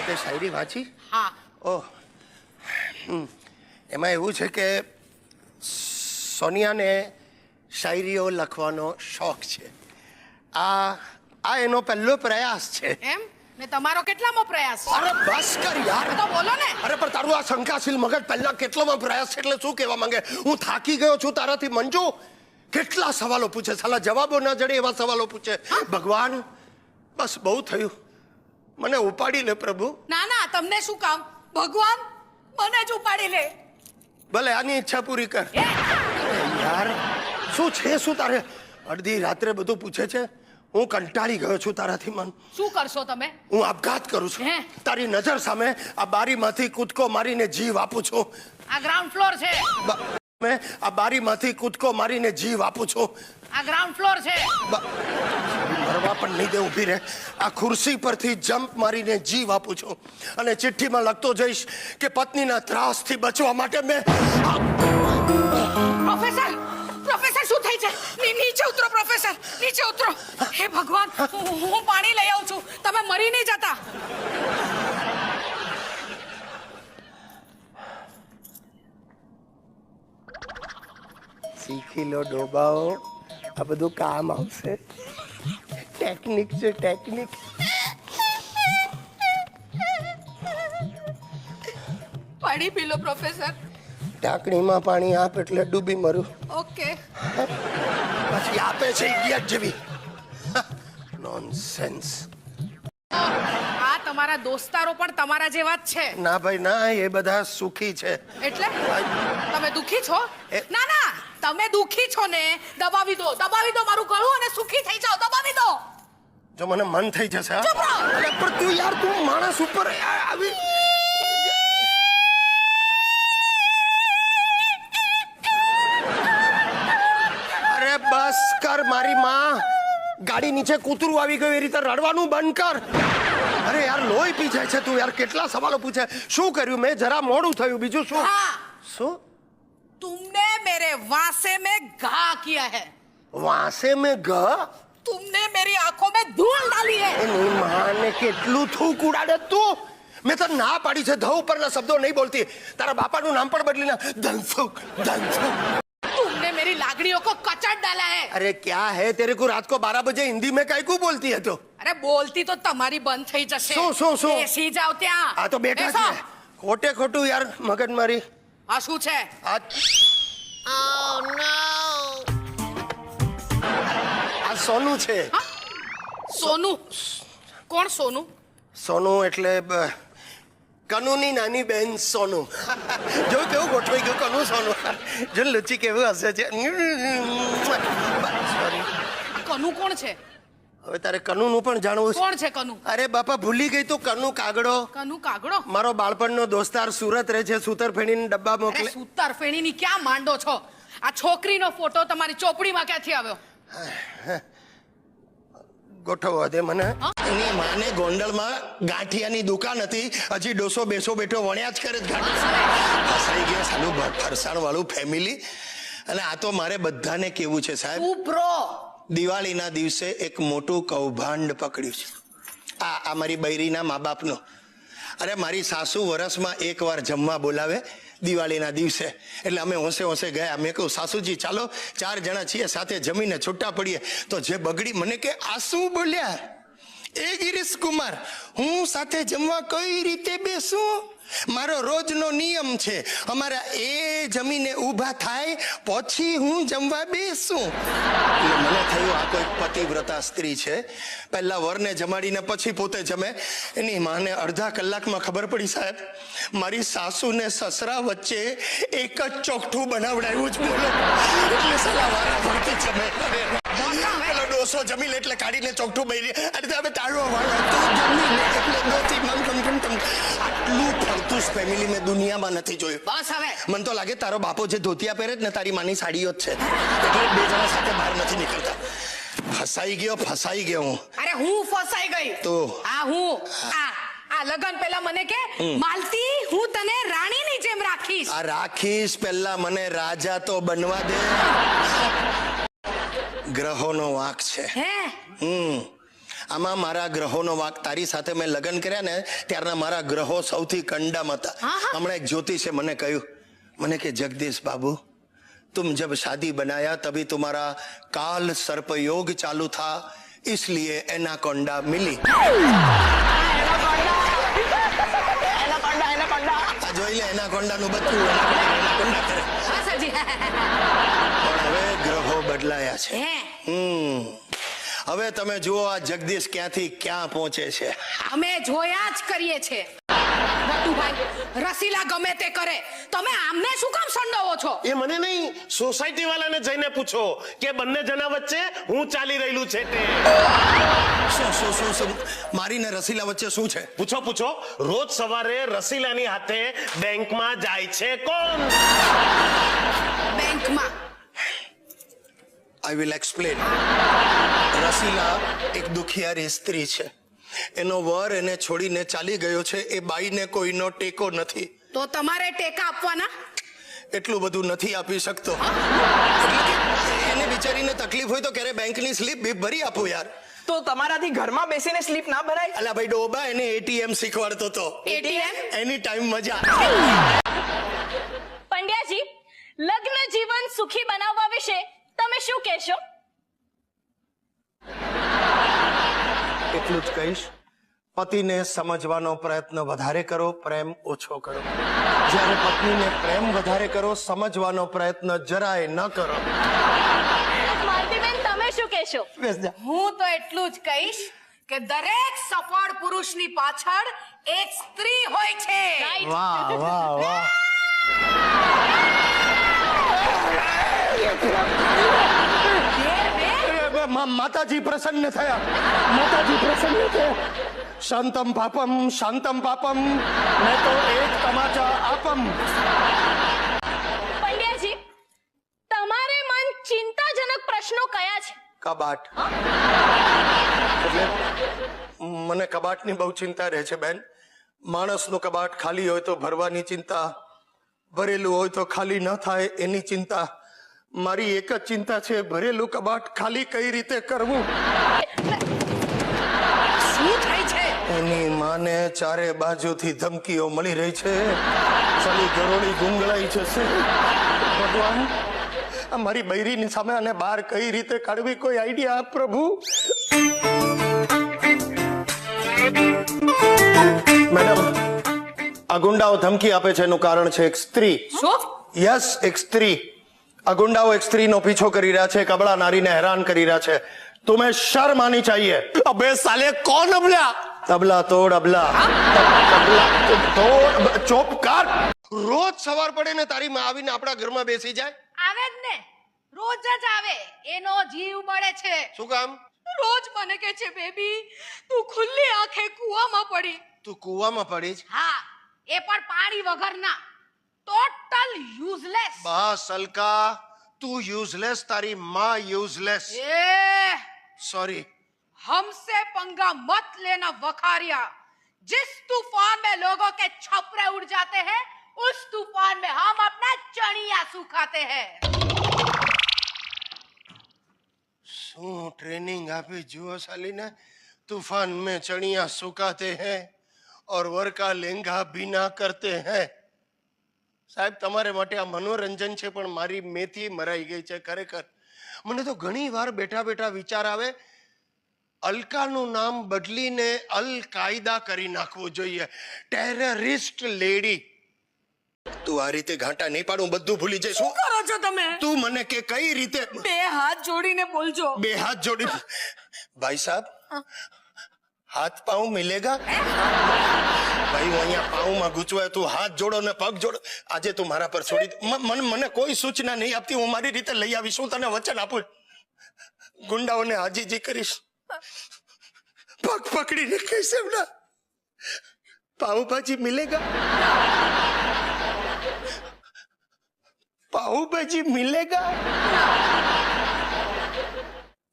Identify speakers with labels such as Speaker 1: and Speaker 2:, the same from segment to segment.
Speaker 1: તે શાયરી વાંચી?
Speaker 2: હા.
Speaker 1: ઓહ, એમાં એવું છે કે સોનિયાને શાયરીઓ લખવાનો શોખ છે. આ એનો પહેલો પ્રયાસ છે.
Speaker 2: એમ ને તમારો કેટલામો પ્રયાસ છે?
Speaker 1: અરે બસ કર યાર,
Speaker 2: તો બોલો ને.
Speaker 1: અરે પણ તારું આ શંકાશીલ મગજ પહેલા કેટલામો પ્રયાસ છે એટલે શું કહેવા માંગે? હું થાકી ગયો છું તારાથી મંજુ. કેટલા સવાલો પૂછે, સાલા જવાબો ના જડે એવા સવાલો પૂછે. ભગવાન બસ બહુ થયું, મને ઉપાડી લે પ્રભુ.
Speaker 2: ના ના, તમને શું કામ? ભગવાન મને જ ઉપાડી લે.
Speaker 1: ભલે આની ઈચ્છા પૂરી કર.
Speaker 2: એ,
Speaker 1: યાર શું છે શું તારે અડધી રાત્રે બધું પૂછે છે? હું કંટાળી ગયો છું તારાથી. મન
Speaker 2: શું કરશો તમે?
Speaker 1: હું આપઘાત કરું છું.
Speaker 2: હે?
Speaker 1: તારી નજર સામે આ બારીમાંથી કૂદકો મારીને જીવ આપું છું.
Speaker 2: આ ગ્રાઉન્ડ ફ્લોર છે.
Speaker 1: મેં આ બારીમાંથી કૂદકો મારીને જીવ આપું છું.
Speaker 2: આ ગ્રાઉન્ડ ફ્લોર છે.
Speaker 1: મરવા પણ નહીં દે, ઊભી રહે. આ ખુરશી પરથી જમ્પ મારીને જીવ આપું છું અને ચિઠ્ઠીમાં લખતો જઈશ કે પત્નીના ત્રાસથી બચવા માટે મેં
Speaker 2: પ્રોફેસર, પ્રોફેસર શું થઈ છે? નીચે ઉતરો પ્રોફેસર, નીચે ઉતરો. હે ભગવાન, હું પાણી લઈ આવું છું, તમે મરી નહીં જતા.
Speaker 1: શીખી લો ડોબાઓ, આ બધું કામ આવશે. ટેકનિક છે ટેકનિક.
Speaker 2: પાણી પી લો પ્રોફેસર.
Speaker 1: ટાંકણીમાં પાણી આપ એટલે ડૂબી મરું.
Speaker 2: ઓકે.
Speaker 1: પછી આપે છે ઇડિયટ જેવી. નોનસેન્સ.
Speaker 2: આ તમારા દોસ્તારો પણ તમારા જેવા જ છે.
Speaker 1: ના ભાઈ ના, એ બધા સુખી છે.
Speaker 2: એટલે તમે દુખી છો? ના ના, તમે દુખી છો ને, દબાવી દો મારું ગળું અને સુખી થઈ જાઓ. દબાવી દો.
Speaker 1: જો મને મન થઈ જશે.
Speaker 2: ચૂપ રહો.
Speaker 1: અરે પણ તું યાર, તું માણસ ઉપર આવી. અરે બસ કર મારી માં. ગાડી નીચે કૂતરું આવી ગયું એ રીતે રડવાનું બંધ કર. અરે યાર લોહી પી જાય છે તું યાર. કેટલા સવાલો પૂછે. શું કર્યું મેં? જરા મોડું થયું, બીજું શું?
Speaker 2: हाँ,
Speaker 1: શું?
Speaker 2: तुमने मेरे वासे में घा किया है.
Speaker 1: વાસે મેં ગ
Speaker 2: तुमने मेरी आंखों में धूल डाली है.
Speaker 1: એની માને કેટલું થૂક ઉડાડે તું. મેં તો ના પાડી છે ધ ઉપરના શબ્દો નહીં બોલતી. તારા બાપાનું નામ પણ બદલી ના. ધનસુખ ધનસુખ.
Speaker 2: तुमने मेरी लागड़ियों को कचड़ डाला है.
Speaker 1: अरे क्या है तेरे को रात को 12 बजे हिंदी में काय को बोलती है तो?
Speaker 2: अरे बोलती तो તમારી બંધ થઈ જશે.
Speaker 1: શું?
Speaker 2: બેસી જાવ ત્યાં.
Speaker 1: આ તો બેઠા
Speaker 2: બેસો.
Speaker 1: છે. ખોટે ખોટું યાર મગજ મારી.
Speaker 2: આ શું છે?
Speaker 1: આ આ સોનું છે.
Speaker 2: હા? સોનું? કોણ સોનું?
Speaker 1: સોનું એટલે કનુની નાની બેન સોનું. જો કેવું ગોઠવાઈ ગયું કનુ સોનું. જો લુચી કેવું હશે છે. સોરી.
Speaker 2: કનુ કોણ છે?
Speaker 1: હવે તારે કનુનું પણ જાણવું છે?
Speaker 2: કોણ છે કનુ?
Speaker 1: અરે બાપા ભૂલી ગઈ તું. કનુ કાગડો,
Speaker 2: કનુ કાગડો?
Speaker 1: મારો બાળપણનો દોસ્તાર, સુરત રહે છે. સૂતર ફેણીને ડબ્બા
Speaker 2: અરે
Speaker 1: મોકલે.
Speaker 2: સૂતર ફેણીની ક્યાં માંડો છો? આ છોકરીનો ફોટો તમારી ચોપડીમાં ક્યાંથી આવ્યો?
Speaker 1: ગોઠવવા દે મને.
Speaker 3: એની માને ગોંડલમાં ગાંઠિયાની દુકાન હતી. હજી ડોસો બેસો બેઠો વણ્યા જ કરે ફસાઈ ગયા સાલું ફરસાણ વાળું ફેમિલી. અને આ તો મારે બધાને કેવું છે સાહેબ,
Speaker 2: ઉભરો.
Speaker 3: દિવાળીના દિવસે એક મોટું કૌભાંડ પકડ્યું છે. આ મારી બૈરીના મા બાપનો. અરે મારી સાસુ વરસમાં એકવાર જમવા બોલાવે દિવાળીના દિવસે. એટલે અમે હોંશે હોંશે ગયા. મેં કહું સાસુજી ચાલો 4 જણા છીએ સાથે જમીને છૂટા પડીએ. તો જે બગડી મને કે આ શું બોલ્યા? એ ગિરીશ કુમાર, હું સાથે જમવા કઈ રીતે બેસું? મારો રોજનો નિયમ છે, અમારા એ જમીને ઊભા થાય પછી હું જમવા બેસું. એટલે મને થયું આ કોઈ પતિવ્રતા સ્ત્રી છે, પહેલા વરને જમાડીને પછી પોતે જમે. એની માને અડધા કલાકમાં ખબર પડી સાહેબ, મારી સાસુ ને સસરા વચ્ચે એક જ ચોકઠું બનાવડાવ્યું જ બોલો. એટલે સલા વારા ફરતી જમે. પેલો ડોસો જમી લે એટલે કાઢીને ચોકઠું બૈરી. અરે હવે તાળો વાળો તું જમી લે એટલે નોતી મમ આટલું ફરતું ફેમિલી મેં દુનિયામાં નથી જોયું.
Speaker 2: બસ હવે.
Speaker 3: મને તો લાગે તારો બાપો જે ધોતિયા પહેરે ને તારી માની સાડીઓ જ છે, એટલે 2 જણા સાથે બહાર નથી નીકળતા. ફસાઈ ગયો હું.
Speaker 2: અરે હું ફસાઈ ગઈ
Speaker 3: તો
Speaker 2: હું લગન પહેલા મને કે માલતી હું તને રાણીની જેમ રાખીશ.
Speaker 3: આ રાખીશ પહેલા મને રાજા તો બનવા દે. ગ્રહોનો વાંક છે.
Speaker 2: હે
Speaker 3: આમાં મારા ગ્રહોનો વાંક. તારી સાથે મેં લગ્ન કર્યા ને ત્યારના મારા ગ્રહો સૌથી કંડમ હતા. હમણાં એક જ્યોતિષે મને કહ્યું, મને કે જગદીશ બાબુ, तुम जब शादी बनाया तभी तुम्हारा काल सर्प योग चालू था, इसलिए एनाकोंडा मिली. આ જોઈ લે, એનાકોંડા નું બચ્ચું એનાકોંડા કરે. પણ હવે ગ્રહો બદલાયા છે. હવે તમે જુઓ આ જગદીશ ક્યાંથી ક્યાં પહોંચે છે.
Speaker 2: અમે જોયા જ કરીએ છે. નટુભાઈ, રસીલા ગમે તે કરે, તમે આમને શું કામ સંડોવો છો?
Speaker 4: એ મને નહીં, સોસાયટી વાળાને જઈને પૂછો કે બંને જણા વચ્ચે હું ચાલી રહેલું છે તે.
Speaker 3: શું મારીને રસીલા વચ્ચે શું છે?
Speaker 4: પૂછો. રોજ સવારે રસીલાની હાથે બેંકમાં જાય છે કોણ?
Speaker 2: બેંકમાં?
Speaker 3: I will explain. રસીલા એક દુખિયારી સ્ત્રી છે. એનો વર એને છોડીને ચાલી ગયો છે. એ બાઈને કોઈનો ટેકો નથી.
Speaker 2: તો તમારે ટેકા આપવાના?
Speaker 3: એટલું બધું નથી આપી શકતો. એને બિચારીને તકલીફ હોય તો ક્યારે બેંકની સ્લીપ બી ભરી આપું યાર.
Speaker 5: તો તમારાથી ઘરમાં બેસીને સ્લીપ ના ભરાય?
Speaker 3: અલા ભાઈ ડોબા, એને એટીએમ શીખવાડતો તો.
Speaker 2: એટીએમ?
Speaker 3: એની ટાઈમ મજા.
Speaker 6: પંડ્યાજી, લગ્ન જીવન સુખી બનાવવા વિશે તમે શું કહેશો?
Speaker 3: એટલું જ કહીશ, પતિને સમજવાનો પ્રયત્ન વધારે કરો, પ્રેમ ઓછો કરો. જ્યારે પત્નીને પ્રેમ વધારે કરો, સમજવાનો પ્રયત્ન જરાય ન કરો.
Speaker 6: માલતીબેન, તમે શું કહેશો?
Speaker 2: હું તો એટલું જ કહીશ કે દરેક સફળ પુરુષની પાછળ એક સ્ત્રી હોય છે.
Speaker 3: વાહ વાહ વાહ. માતાજી પ્રસન્ન થયા. માતાજી પ્રસન્ન થયા. શાંતમ પાપમ મેં તો એક તમાચા આપમ.
Speaker 6: પંડ્યાજી, તમારે મન ચિંતાજનક પ્રશ્નો કયા છે?
Speaker 3: કબાટ. એટલે મને કબાટની બહુ ચિંતા રહે છે બેન. માણસનું કબાટ ખાલી હોય તો ભરવાની ચિંતા, ભરેલું હોય તો ખાલી ન થાય એની ચિંતા. મારી એક જ ચિંતા છે, ભરેલું કબાટ ખાલી કઈ રીતે કરવું.
Speaker 2: શું થાય છે?
Speaker 3: એની માને ચારે બાજુથી ધમકીઓ મળી રહી છે. સાલી ગરોળી ગુંગળાઈ જશે. ભગવાન, આ મારી બૈરીની સામે આને બહાર કઈ રીતે કાઢવી, કોઈ આઈડિયા આપ પ્રભુ. મેડમ, આ ગુંડાઓ ધમકી આપે છે એનું કારણ છે એક સ્ત્રી.
Speaker 2: શું?
Speaker 3: યસ, એક સ્ત્રી. આ ગુંડાઓ એક સ્ત્રીનો પીછો કરી રહ્યા છે, એક અબળા નારીને હેરાન કરી રહ્યા છે. तुम्हें शर्म आनी चाहिए. अबे साले कौन अबला? तबला तोड़ अबला. तबला तोड़ चुप कर.
Speaker 1: રોજ સવાર પડે ને તારી માં આવીને આપણા ઘરમાં બેસી જાય.
Speaker 2: આવે જ ને, રોજ જ આવે. એનો જીવ બળે છે.
Speaker 1: શું કામ?
Speaker 2: રોજ મને કહે છે, બેબી તું ખુલ્લી આંખે કૂવામાં પડી.
Speaker 1: તું કૂવામાં પડી જ?
Speaker 2: હા, એ પણ પાણી વગરના. Total useless.
Speaker 1: બસ અલકા, તું યુઝલેસ, તારી માં યુઝલેસ.
Speaker 2: એ
Speaker 1: सॉरी.
Speaker 2: हमसे पंगा मत लेना वखारिया. जिस तूफान में लोगों के छपरे उड़ जाते हैं, उस तूफान में हम अपना चणिया सुखाते हैं.
Speaker 1: શું ટ્રેનિંગ આપી જુઓ સાલીને. तूफान में चणिया सुखाते हैं और वर का लहंगा भीना करते हैं. સાહેબ, તમારે માટે આ મનોરંજન છે, પણ મારી મેથી મરાઈ ગઈ છે ખરેખર. મને તો ઘણી વાર બેઠા બેઠા વિચાર આવે, અલકાનું નામ બદલીને અલ કાયદા કરી નાખવું જોઈએ. Terrorist lady. તું આ રીતે ઘાંટા નહીં પાડું, બધું ભૂલી જઈશ.
Speaker 2: શું કરો છો તમે?
Speaker 1: તું મને કે કઈ રીતે?
Speaker 2: બે હાથ જોડીને બોલજો.
Speaker 1: બે હાથ જોડી. ભાઈ સાહેબ, હાથ પાઉં મિલેગા? ભાઈ, હું અહીંયા પાઉંમાં ગૂંચવાય, તું હાથ જોડો ને પગ જોડો. આજે તું મારા પર છોડી મને કોઈ સૂચના નહીં આપતી. હું મારી રીતે લઈ આવીશ. હું તને વચન આપું, ગુંડાઓને હાજીજી કરીશ. પગ પકડીને કહીશ એમના, પાઉભાજી મિલેગા? પાઉભાજી મિલેગા?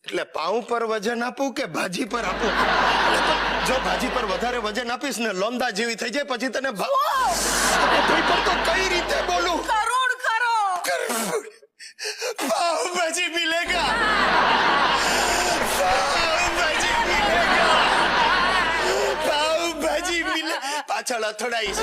Speaker 1: એટલે પાઉં પર વજન આપું કે ભાજી પર આપું? જો ભાજી પર વધારે વજન આપીશ ને લોંદા જેવી થઈ જાય, પછી તને ભાઈ પર તો કઈ રીતે બોલું?
Speaker 2: કરોડ ખરો.
Speaker 1: પાઉં ભાજી મિલેગા? પાઉં ભાજી મિલેગા?
Speaker 3: જીભ મિલે પાછળ અથડાઈશ